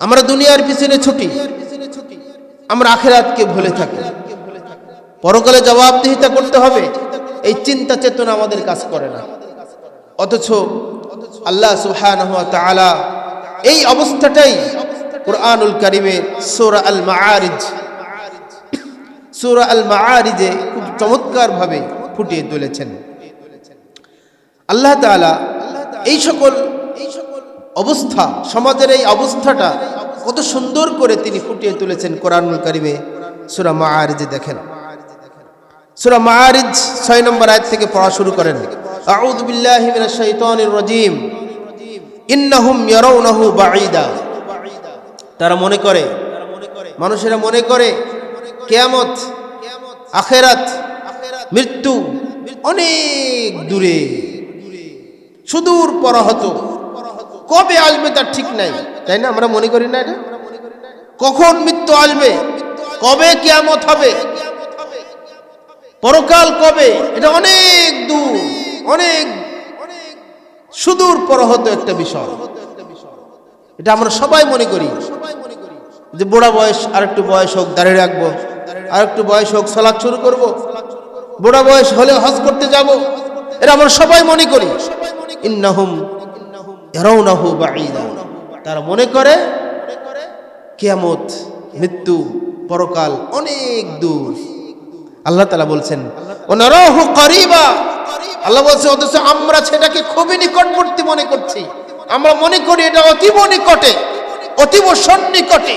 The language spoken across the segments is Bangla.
আমরা দুনিয়ার পিছনে ছুটি, আমরা আখিরাতকে ভুলে থাকি। পরকালে জবাবদিহিতা করতে হবে, এই চিন্তা চেতনা আমাদের কাজ করে না। অথচ আল্লাহ সুবহানাহু ওয়া তাআলা এই অবস্থাটাই কুরআনুল কারীমের সূরা আল মাআরিজে খুব চমৎকার ভাবে ফুটিয়ে তুলেছেন। আল্লাহ তাআলা এই সকল অবস্থা, সমাজের এই অবস্থাটা কত সুন্দর করে তিনি ফুটিয়ে তুলেছেন কুরআনুল কারীমে সূরা মাআরিজে। দেখেন, সূরা মাআরিজ 6 নম্বর আয়াত থেকে পড়া শুরু করেন। আউযু বিল্লাহি মিনাশ শাইতানির রাজীম। ইন্নাহুম ইয়ারাউনাহু বাঈদা। তারা মনে করে, মানুষেরা মনে করে কিয়ামত, আখিরাত, মৃত্যু অনেক দূরে, সুদূর পরহত, কবে আসবে তার ঠিক নাই, তাই না? আমরা মনে করি না এটা? কখন মৃত্যু আসবে, কবে কিয়ামত হবে, পরকাল কবে, এটা অনেক দূর, অনেক সুদূর পরহত একটা বিষয়। এটা আমরা সবাই মনে করি যে বুড়া বয়স, আর একটু বয়স হোক দাড়ি রাখবো, আর একটু বয়স হোক সালাত শুরু করব, বুড়া বয়স হলে হজ করতে যাব, এটা আমরা সবাই মনে করি। ইন্নাহুম ইয়ারাউনাহু বাঈদা। তারা মনে করে কিয়ামত, মৃত্যু, পরকাল অনেক দূর। আল্লাহ তাআলা বলছেন ওয়ানারাহু করিবা। আল্লাহ বলছে অথচ আমরা সেটাকে খুবই নিকটবর্তী মনে করছি। আমরা মনে করি এটা অতীব নিকটে, অতীব সন্নিকটে।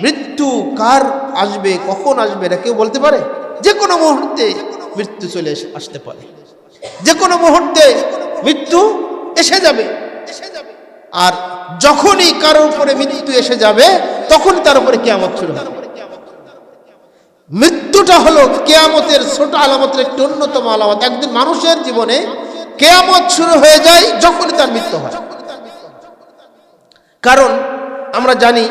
মৃত্যু কার আসবে, কখন আসবে এটা কেউ বলতে পারে? যে কোনো মুহূর্তে মৃত্যু চলে আসতে পারে, যে কোনো মুহূর্তে মৃত্যু এসে যাবে। আর যখনই কারোর উপরে মৃত্যু এসে যাবে তখন তার উপরে কিয়ামত শুরু হবে। মৃত্যুটা হলো কিয়ামতের ছোট আলামতের একটি অন্যতম আলামত। একজন মানুষের জীবনে কিয়ামত শুরু হয়ে যায় যখনই তার মৃত্যু হয়। কারণ আমরা জানি